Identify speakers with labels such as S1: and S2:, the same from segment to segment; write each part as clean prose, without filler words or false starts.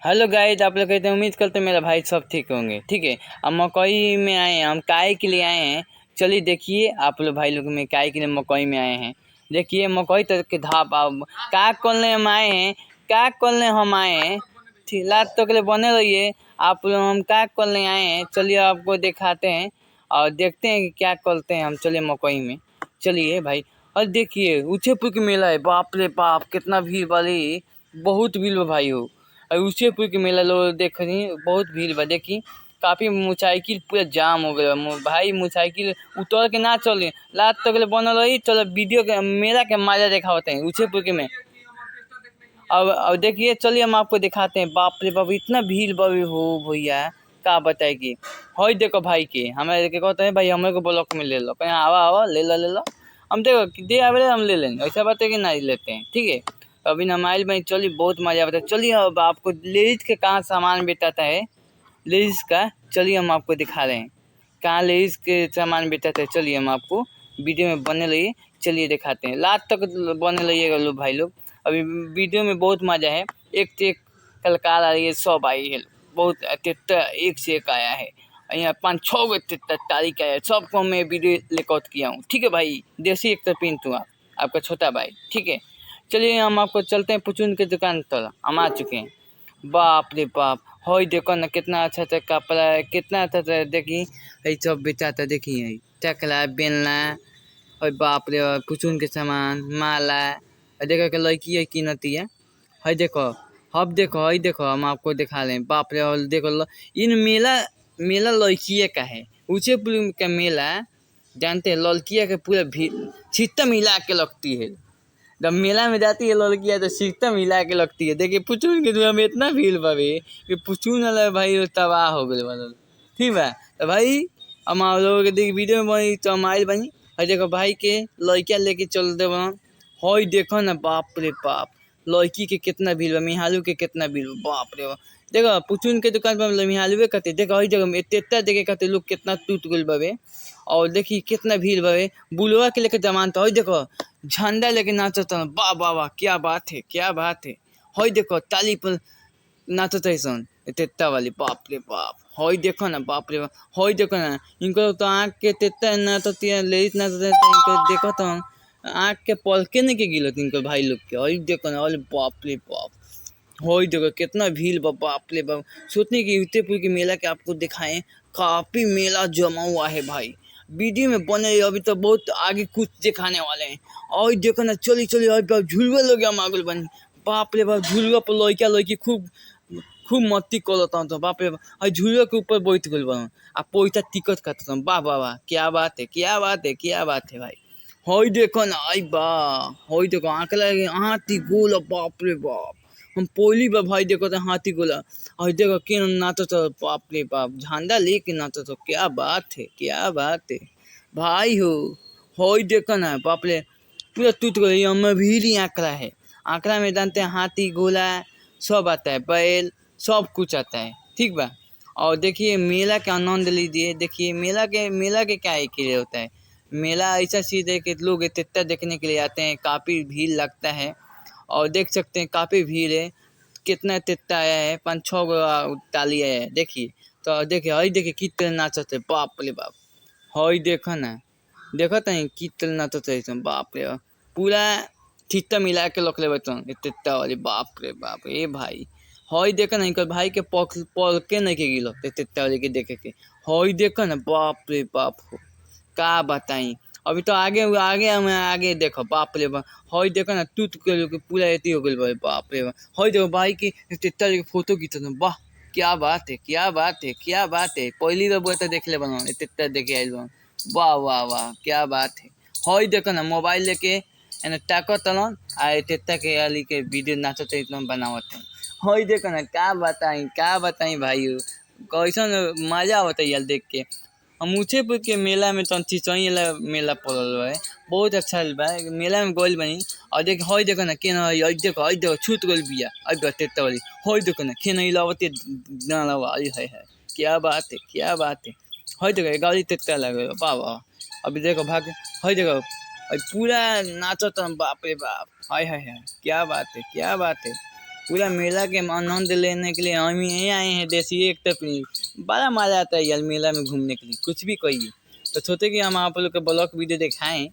S1: Hello guys, आप लोग कहते हैं उम्मीद करते हैं मेरा भाई सब ठीक होंगे। ठीक है, अब मकई में आए हैं, हम काय के लिए आए हैं। चलिए देखिए आप लोग भाई लोग में काय के लिए मकई में आए हैं। देखिए मकई तक के धाप अब का करने हम आए हैं, का करने हम आए हैं। ठीक, लात तक के लिए बने रहिए आप लोग। हम का करने आए हैं, चलिए आपको दिखाते हैं और देखते हैं कि क्या करते हैं हम। चलिए मकई में चलिए भाई। और देखिए ऊँचेपुर के मेला है, बाप रे बाप कितना भीड़ वाली, बहुत भीड़ बा भाई हो। और ऊँचेपुर के मेला लोग देख रही बहुत भीड़ बा। देखी काफी मोटरसाइकिल पूरा जाम हो गया भाई, मोटरसाइकिल उतर के ना चले लात तक ले बनल रही। चलो वीडियो के मेला के मजा देखा होते हैं ऊँचेपुर के में। अब देखिए चलिए हम आपको दिखाते हैं। बाप रे बाप इतना भीड़ बवी हो भैया, का बताए कि हो। देखो भाई के हमें कहते हैं भाई हमें को ब्लॉक में ले लो, कहीं आवा आवा ले लो ले लो। हम देखो दे आवे हम ले लेंगे, ऐसा बात है कि नहीं लेते हैं। ठीक है, अभी ना माइल में चलिए बहुत मजा आता है। चलिए अब आपको लेडीज के कहाँ सामान बेचाता है, लेडीज का चलिए हम आपको दिखा रहे हैं कहाँ लेडीज के सामान बेचाते हैं। चलिए हम आपको वीडियो में बने रहिए, चलिए दिखाते हैं। लास्ट तक बने रहिएगा लोग भाई लोग। अभी वीडियो में बहुत मजा है, एक से एक कलाकार आ रही है, सब आई है बहुत तितर, एक से एक आया है। यहाँ 5-6 गो तितर तारीख आया है, सबको मैं वीडियो रिकॉर्ड किया हूँ। ठीक है भाई, देसी एक तो पिन तू आपका छोटा भाई। ठीक है, चलिए हम आपको चलते हैं पुचुन के दुकान पर, हम आ चुके हैं। बाप रे बाप, हो देखो ना कितना अच्छा अच्छा कपड़ा है, कितना अच्छा अच्छा। देखी ये सब बेचाता, देखी है टकला बेलना और बाप रे पुचुन के सामान माला। देखो के लड़की है की नती है देखो। अब देखो है देखो, हम आपको दिखा लें। बाप रे, और देखो इन मेला मेला लड़किए का है, ऊँचे का मेला जानते हैं। लड़किया के पूरा भीड़ छिट्टा मिला के लगती है। जब मेला में जाती है लड़कियाँ तो सिस्टम हिला के लगती है। देखिए पुचुन के दुआ में इतना भीड़ बाबे कि पुचुन वाला भाई तबाह हो गए वाला। ठीक बा तो भाई हम आप लोगों के देख वीडियो में बनी तो हम आइल बनी। और देखो भाई के लड़कियाँ लेके चल दे बना। हो देखो ना बाप रे बाप, लड़की के कितना भीड़ बा, मिहालू के कितना भीड़ बा, बाप रे बाप। देखो पुचुन के दुकान पर मिहालुए खाते देखो हई जगह में तेता देखे खाते लोग कितना टूट गल बाबे। और देखी कितना भीड़ बाबे, बुलवा के लेके जमान तो देखो झंडा लेके नाचता। वाह वाह वाह, क्या बात है क्या बात है। हई देखो ताली पर नाचता सन तेता वाली, बाप रे बाप। हई देखो ना बाप रे बाप, हई देखो ना इनको तो आँख के तेता नाचती है, लेडीज नाचते हैं इनको देखो तो आँख के पलके नहीं के गिलत इनको भाई लोग के। हई देखो ना, अरे बाप रे बाप। हो देखो कितना भीड़ बा, बाप रे बाप। सोचने की यूतेपुर के मेला के आपको दिखाएं, काफी मेला जमा हुआ है भाई। वीडियो में बने अभी तो बहुत आगे कुछ दिखाने वाले हैं। और देखो ना चली चली अभी झुलवा लोग मागुल बनी, बाप रे बाप। झुलवा पर लड़का लड़की खूब खूब मस्ती करता हूँ तो बाप रे बाप। झुलवा के ऊपर बैठ गल बा आ पैसा टिकट काटता हूँ। वाह वाह वाह, क्या बात है क्या बात है क्या बात है भाई। हई देखो ना, आई बा हई देखो आंकड़ा हाथी गोला, बाप रे बाप। हम पहली बार भाई देखो तो हाथी गोला। और देखो के नाचो तो बाप रे बाप, झंडा लेके नाचो तो क्या बात है क्या बात है भाई हो देखो ना बाप रे, पूरा टूट गई। हमें भी आंकड़ा है, आंकड़ा में जानते हैं हाथी गोला सब आता है, बैल सब कुछ आता है। ठीक बा, और देखिए मेला का आनंद लीजिए। देखिए मेला के क्या एक ही होता है, मेला ऐसा चीज है कि लोग इतना देखने के लिए आते हैं, काफी भीड़ लगता है। और देख सकते हैं काफी भीड़ है, कितना तेता आया है, 5-6 गो ताली आया है। देखिए तो देखिए हई देखिए कितने नाचते, बाप रे बाप। हई देखो ना, देखो तो कितने नाचते, बाप रे बाप। पूरा ठिट्टा मिला के रख ले तेता वाली, बाप रे बाप। ए भाई हई देखो ना, इनका भाई के पल के नहीं के गिलो तेता वाली के देखे के। हई देखो ना बाप रे बाप हो, का बताई। अभी तो आगे आगे हमें आगे देखो, बाप रे बाप। हई देखो ना टूट के पूरा एती हो गई भाई, बाप रे बाप। हई देखो भाई की तेता के फोटो खींचते, वाह क्या बात है क्या बात है क्या बात है। पहली बार तो देख ले बना तेता देखे आइल बा, वाह वाह वाह क्या बात है। हई देखो ना मोबाइल लेके एने ताकत आ तेता के आली के वीडियो नाचते इतना बनावत। हई देखो ना क्या बताई भाई, कैसन मजा आवता यार देख के। हम ऊँचेपुर के मेला में तो चिचई मेला पड़ल है, बहुत अच्छा बा मेला में गोल बनी। और देख हई देखो ना के हई देखो छूट गल बिया अब तेता वाली। हई देखो ना खेन लावते डालवा, है क्या बात है क्या बात है। हई देखो गाड़ी तेता लगे, वाह वाह। अभी देखो भाग, हई देखो पूरा नाचत, बाप रे बाप। हाय हाय हाय क्या बात है क्या बात है। पूरा मेला के आनंद लेने के लिए हम यहीं आए हैं। देसी एक तपनी बड़ा मजा आता है यार मेला में घूमने के लिए, कुछ भी कहिए। तो सोचे कि हम आप लोग के ब्लॉग वीडियो दिखाएं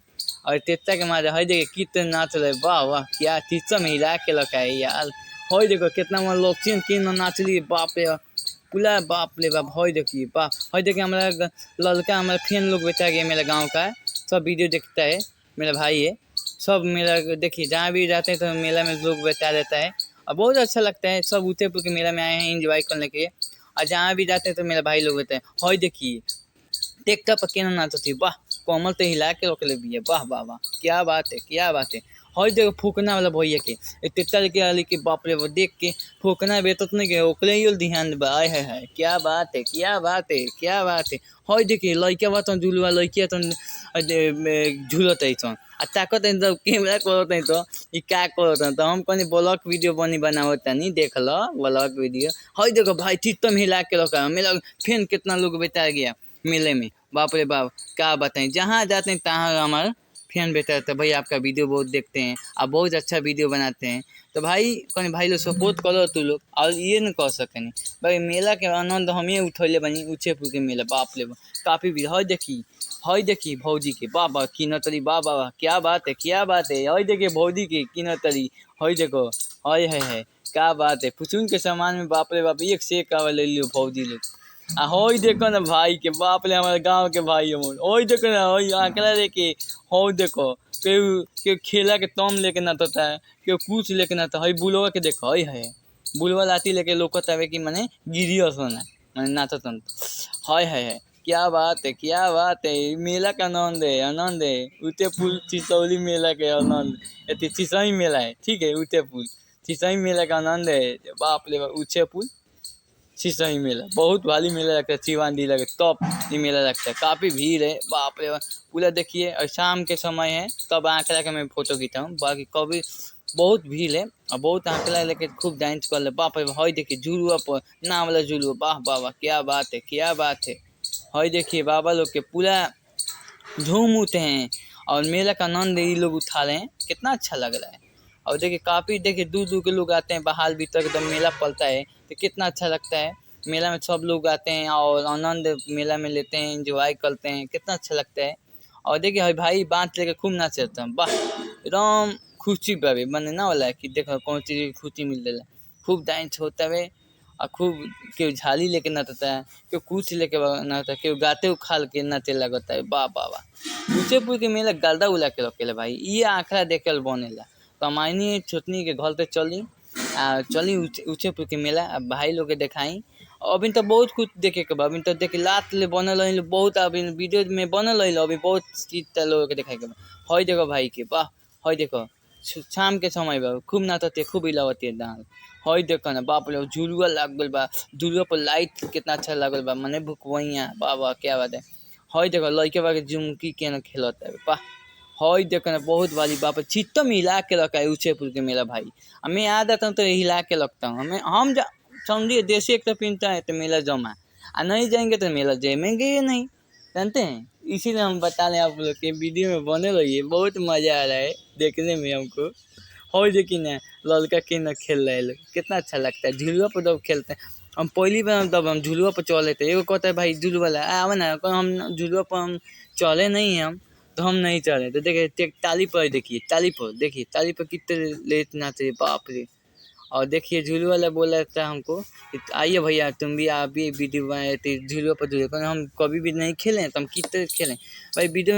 S1: और तेता के मजा है। देखिए कितने नाच रहे, वाह वाह क्या टीचर में हिला के लगा है यार। हो देखो कितना मन लोग कि नाचली, बाप रे पूरा बाप रे बाप। हो देखिए बाप, हो देखिए हमारा लड़का हमारा फ्रेंड लोग बैठा गया मेरा गाँव का, सब वीडियो देखता है, मेरा भाई है। सब मेला देखिए जहाँ भी जाते हैं तो मेला में लोग बैठा रहता है और बहुत अच्छा लगता है। सब उदयपुर के मेला में आए हैं एंजॉय करने के लिए और जहाँ भी जाते हैं तो मेरा भाई लोग रहते हैं। हो देखिए टेक्टा पर केना नाचती, वाह कोमल तो हिला के रख ले बिया, वाह वाह वाह क्या बात है क्या बात है। हर जगह फूकना वाला भैया के टेक्टा लेके आली के बाप रे वो देख के फूकना बेतत नहीं के ओकरे ही ध्यान बा। आय है क्या बात है क्या बात है क्या बात है। हर देखिए लड़का बात झूलवा लड़किया तो झूलत है आ ताकत है तो कैमरा करत है तो ये क्या करत है। तो हम कहीं ब्लॉग वीडियो बनी बनावत नहीं, देख लो ब्लॉग वीडियो। हर देखो भाई चित्तम हिला के रखा मेरा फैन कितना लोग बैठा गया मेले में, बाप रे बाप क्या बताएं। जहाँ जाते हैं तहाँ हमारा फैन बैठा रहता है। भाई आपका वीडियो बहुत देखते हैं, आप बहुत अच्छा वीडियो बनाते हैं। तो भाई कहीं भाई लोग सपोर्ट करो तू लोग, और ये नहीं कर सके नहीं भाई। मेला के आनंद हम ही उठौले बनी उच्चेपुर के मेला, बाप रे काफ़ी भीड़। हई देखी भौजी के बाबा किनतरी, बाबा क्या बात है क्या बात है। हई देखिए भौजी के किनतरी, हई देखो हई है क्या बात है। फुचुन के सामान में बाप रे बाप एक से एक का ले लियो भौजी लोग। आ हई देखो ना भाई के बाप रे हमारे गांव के भाई हई देखो ना हई आंकड़ा लेके। हई देखो केहू खेला के तम लेके नाचता है, केहू कुछ लेके नाचता। हई बुलवा के देखो हई है बुलवा लाठी लेके लोकत आवे कि मने गिरियो सोना मने नाचतन। हई है क्या बात है क्या बात है। मेला का आनंद है आनंद है। उदयपुर चिसौली मेला के आनंद ये चिसई मेला है, ठीक है। उदयपुर चिसई मेला का आनंद है, बाप रे उदयपुर सिसई मेला बहुत भारी मेला लगता है। शिवानदी लगे टॉप ये मेला लगता है, काफ़ी भीड़ है बाप रे पूरा देखिए। और शाम के समय है तब आंकड़ा के मैं फोटो खींचा हूँ, बाकी कभी बहुत भीड़ है और बहुत आंकड़ा लेके खूब डांस कर ले बाप रे। हई देखिए झुलुआ पर नाम वाला झुलुआ, वाह बाबा क्या बात है क्या बात है। हई देखिए बाबा लोग के पूरा झूम उठे हैं और मेला का आनंद ये लोग उठा रहे हैं, कितना अच्छा लग रहा है। और देखिए काफ़ी देखिए दूर दूर के लोग आते हैं, बाहर भीतर एकदम मेला पलता है तो कितना अच्छा लगता है। मेला में सब लोग आते हैं और आनंद मेला में लेते हैं, एंजॉय करते हैं, कितना अच्छा लगता है। और देखिए हई भाई बाँट लेके खूब नाच रहता है, वाह एकदम खुशी बाबे बने ना वाला है कि देखो कौन चीज़ की खुशी मिल रहा है। खूब डांस होता है और खूब केहू झाली लेके नाचता है, केहू कुछ लेके नाचता है, केहू गाते उखाल के नाचे लगता है, वाह वाह वाह। उच्चेपुर के मेला गर्दा उला के रखेला भाई, ये आंकड़ा देखे बनेला। तो हमारी छोटनी के घर पे चली चली उच्चेपुर के मेला भाई लोग के दिखाई। अभी तो बहुत कुछ देखे के बा, अभी तो देखे लात ले बनल है बहुत, अभी वीडियो में बनल है अभी बहुत चीज लोग के दिखाई के बा। हई देखो भाई के वाह, हई देखो शाम के समय बा खूब नाचते खूब हिलावती डांस। हई देखो ना बाप रे झुलुआ लागल बा, झुलुआ पर लाइट कितना अच्छा लागल बा मने भुकवैया, वाह वाह क्या बात है। हई देखो लड़के बा के झुमकी के खेलता है, वाह हई देखो ना बहुत वाली बाप चित्तम हिला के रखा है उच्चेपुर के मेला भाई। मैं याद आता हूँ तो हिला के लगता हूँ हमें, हम समझिए देसी एक तो पीनता है तो मेला जमा और नहीं जाएंगे तो मेला जमेंगे ही नहीं, जानते हैं। इसीलिए हम बता रहे हैं आप लोग के वीडियो में बने रहिए, बहुत मज़ा आ रहा है देखने में हमको। हो देखिए ना लड़का के ना खेल रहे लोग, कितना अच्छा लगता है। झुलुआ पर जब खेलते हैं हम पहली बार तब हम झुलुआ पर चले थे, एगो कहता है भाई झुलुआ ला आवा ना, हम झुलुआ पर हम चले नहीं हैं हम तो हम नहीं चले। तो देखिए ताली पर देखिए, ताली पर कितने लेट नाचे बाप रे। और देखिए झूलू वाला बोला था हमको कि आइए भैया तुम भी आप भी वीडियो बनाए थे झूलुआ पर झूले, हम कभी भी नहीं खेलें तो हम कितने खेलें भाई वीडियो में।